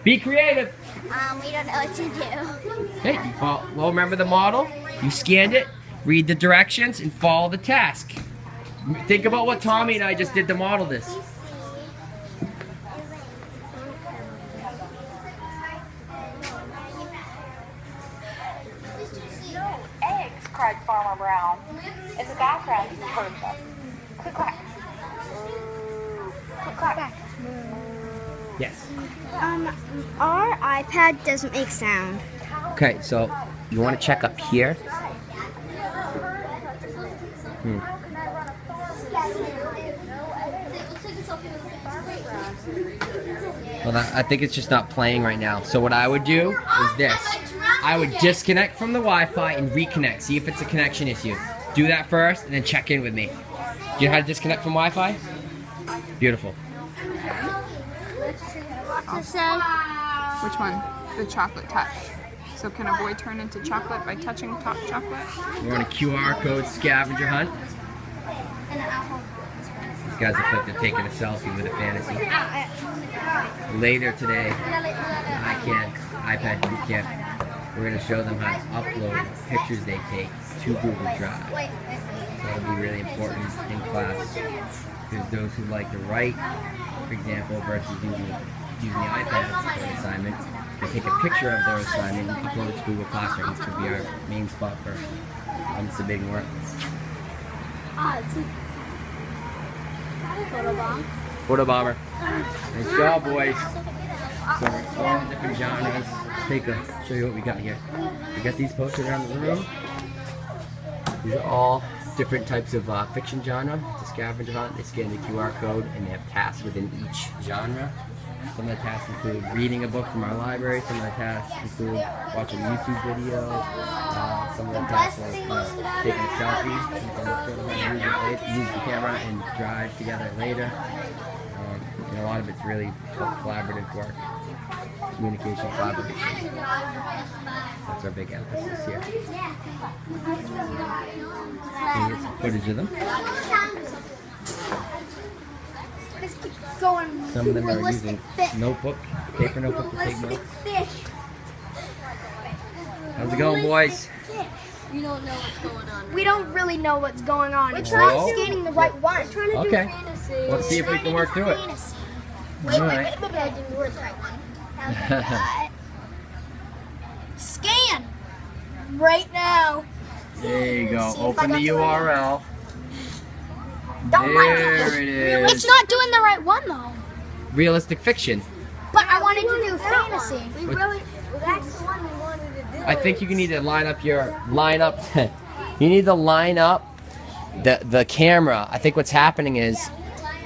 Be creative. We don't know what to do. Okay, well, remember the model? You scanned it, read the directions, and follow the task. Think about what Tommy and I just did to model this. No eggs, cried Farmer Brown. In the background, he heard them. Click clack. Click clack. Yes. Our iPad doesn't make sound. Okay, so you want to check up here. Well, I think it's just not playing right now. So what I would do is this. I would disconnect from the Wi-Fi and reconnect. See if it's a connection issue. Do that first and then check in with me. Do you know how to disconnect from Wi-Fi? Beautiful. Which one? The chocolate touch. So can a boy turn into chocolate by touching top chocolate? We're on a QR code scavenger hunt. These guys look like they're taking a selfie with a fantasy. Later today, iPad boot camp, we're going to show them how to upload pictures they take to Google Drive. So that'll be really important in class. There's those who like to write, for example, versus using the iPad for an assignment. They take a picture of their assignment and upload it to Google Classroom, which will be our main spot for submitting work. Photo bomber. Nice job, boys. So all different genres. Show you what we got here. We got these posted around the room. These are all different types of fiction genre. It's a scavenger hunt. They scan the QR code and they have tasks within each genre. Some of the tasks include reading a book from our library. Some of the tasks include watching a YouTube video. Some of the tasks are taking a selfie. Use the camera and drive together later. And a lot of it's really collaborative work. Communication, collaboration. That's our big emphasis here. Here's some footage of them. Some of them are using notebook, paper notebook to take notes. How's it going, boys? We don't know what's going on. We don't really know what's going on. We're trying scanning the right one. We're trying to Okay. do fantasy. Let's see if we can work through it. Wait, Alright. I didn't work the right one. How's that? Scan right now. There you go. See if I Open got the the right URL. Don't mind There it It's is. not doing the right one though. Realistic fiction. But I wanted to do fantasy. That's the one we wanted to do. I think you need to line up you need to line up the camera. I think what's happening is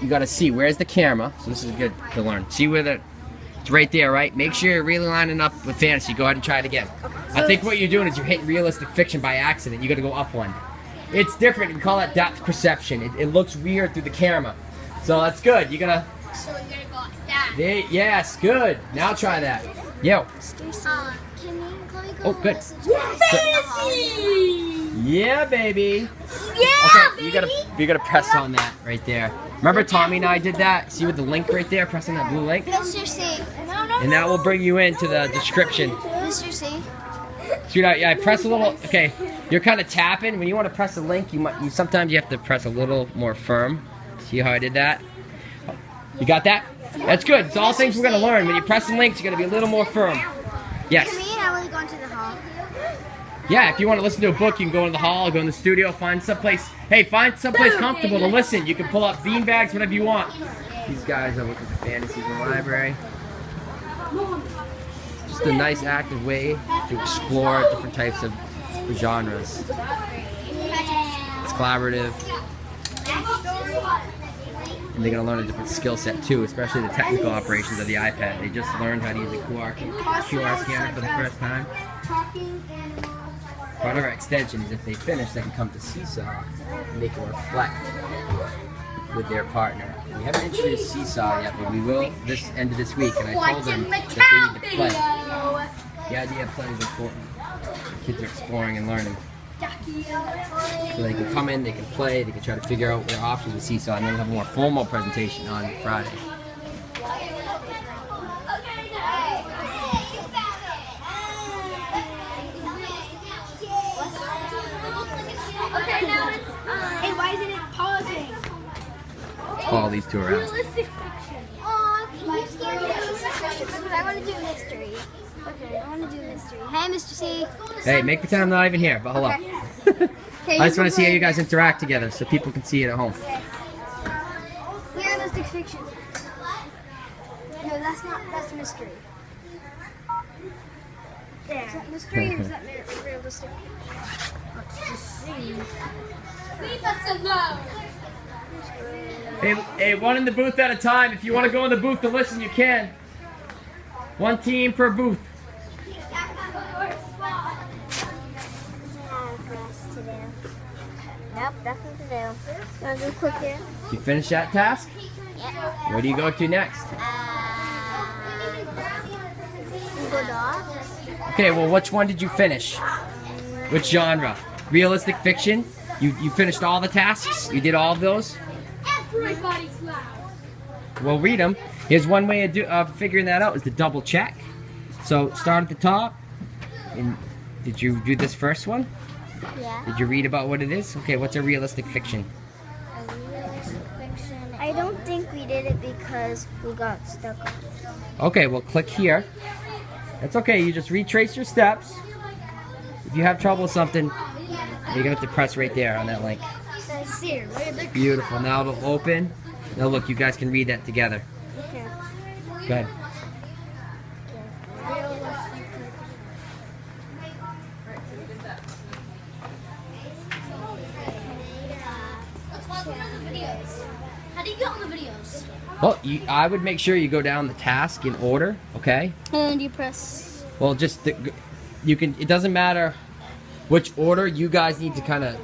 you got to see where's the camera. So this is good to learn. See where it's right there, right? Make sure you're really lining up with fantasy. Go ahead and try it again. I think what you're doing is you're hitting realistic fiction by accident. You got to go up one. It's different. We call that depth perception. It looks weird through the camera. So that's good. You're gonna. So we're gonna go like that. Yes, good. Now try that. Yo. Can we go Oh, good. Fantasy! Yeah, baby. Yeah, Okay, you gotta press on that right there. Remember Tommy and I did that? See with the link right there? Press on that blue link. Mr. C. And that will bring you into the description. Mr. C. Sweetheart, yeah, press a little. Okay, you're kind of tapping. When you want to press a link, sometimes you have to press a little more firm. See how I did that? You got that? That's good. It's all things we're gonna learn. When you press the links, you gotta be a little more firm. Yes. Can me and Emily go into the hall? Yeah, if you want to listen to a book, you can go in the hall, go in the studio, find someplace comfortable to listen. You can pull up bean bags, whatever you want. These guys are looking for fantasies in the library. Just a nice active way to explore different types of genres. It's collaborative. And they're going to learn a different skill set too, especially the technical operations of the iPad. They just learned how to use a QR scanner for the first time. Part of our extension is if they finish, they can come to Seesaw and they can reflect with their partner. We haven't introduced Seesaw yet, but we will this end of this week. And I told them that they need to play. The idea of play is important. The kids are exploring and learning. So they can come in, they can play, they can try to figure out their options with Seesaw, and then we'll have a more formal presentation on Friday. these two around. Realistic fiction. Aw, can you scare me realistic fiction? Because I want to do mystery. Okay, I want to do mystery. Hey, Mr. C. Hey, make pretend I'm not even here, but hello. Okay, I just want can to see how play you guys interact together so people can see it at home. Realistic fiction. No, that's mystery. Yeah. Is that mystery or is that realistic? Let's just see. Leave us alone. Hey, one in the booth at a time. If you want to go in the booth to listen, you can. One team per booth. Nope, that's what to do. Want to do quick here? You finish that task? Yeah. Where do you go to next? Go dogs. Okay, well, which one did you finish? Which genre? Realistic fiction? You finished all the tasks? You did all of those? Everybody's loud. Well, read them. Here's one way of figuring that out is to double check. So start at the top. And did you do this first one? Yeah. Did you read about what it is? Okay, what's a realistic fiction? A realistic fiction. I don't think we did it because we got stuck on it. Okay, well, click here. That's okay. You just retrace your steps. If you have trouble with something, you're gonna have to press right there on that link. That's here. Where the Beautiful. Now it'll open. Now look, you guys can read that together. Okay. Go ahead. Let's watch one of the videos. How do you get on the videos? Well, I would make sure you go down the task in order, okay? And you press. Well, just you can. It doesn't matter which order. You guys need to kind of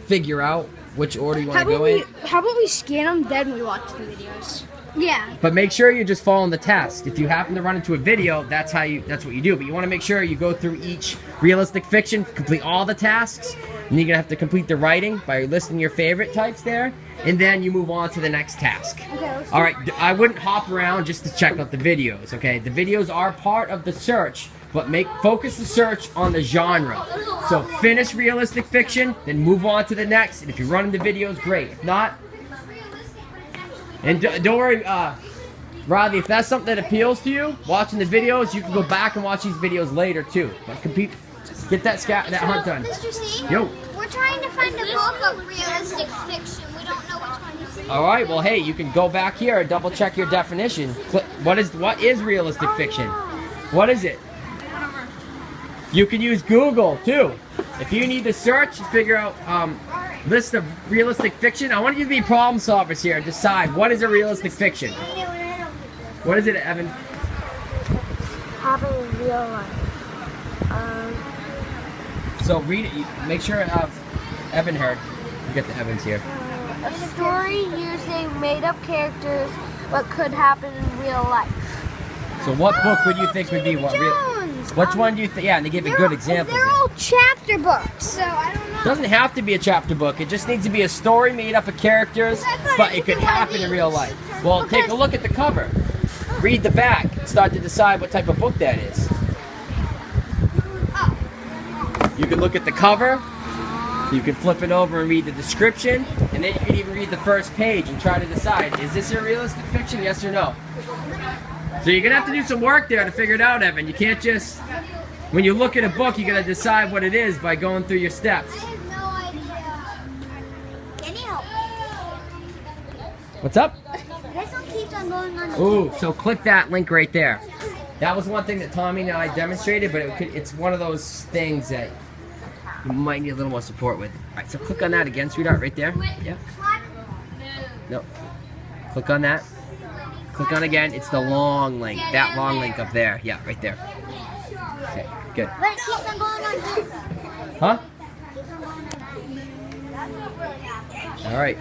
figure out which order you want to go in. How about we scan them, then we watch the videos? Yeah. But make sure you're just following the task. If you happen to run into a video, that's what you do. But you want to make sure you go through each realistic fiction, complete all the tasks, and you're gonna have to complete the writing by listing your favorite types there, and then you move on to the next task. Okay. All right, I wouldn't hop around just to check out the videos. Okay, the videos are part of the search, but focus the search on the genre. So finish realistic fiction, then move on to the next. And if you run into videos, great. If not. And don't worry, Rodney, if that's something that appeals to you, watching the videos, you can go back and watch these videos later too. But get that hunt done. Mr. C. Yo. We're trying to find a book of realistic fiction. We don't know which one to see. All right, well, hey, you can go back here and double check your definition. What is realistic fiction? What is it? You can use Google too. If you need to search, figure out list of realistic fiction. I want you to be problem solvers here and decide what is a realistic fiction. What is it, Evan? Happening in real life. So read it. Make sure Evan heard. You get the Evans here. A story using made-up characters, what could happen in real life. So what book would you think would be what? Which one do you think? Yeah, and they give you good examples. They're all chapter books, so I don't know. It doesn't have to be a chapter book. It just needs to be a story made up of characters, but it could happen in real life. Well, take a look at the cover. Read the back. Start to decide what type of book that is. You can look at the cover. You can flip it over and read the description, and then you can even read the first page and try to decide, is this a realistic fiction, yes or no? So you're going to have to do some work there to figure it out, Evan. You can't just, when you look at a book, you got to decide what it is by going through your steps. I have no idea. Can you help me? What's up? This one keeps on going on. Ooh, so click that link right there. That was one thing that Tommy and I demonstrated, but it's one of those things that you might need a little more support with. All right, so click on that again, sweetheart, right there. Yeah. No. Click on that. Click on again. It's the long link. That long link up there. Yeah, right there. Okay, good. But it keeps on going on this. Huh? Keeps on going on that. All right.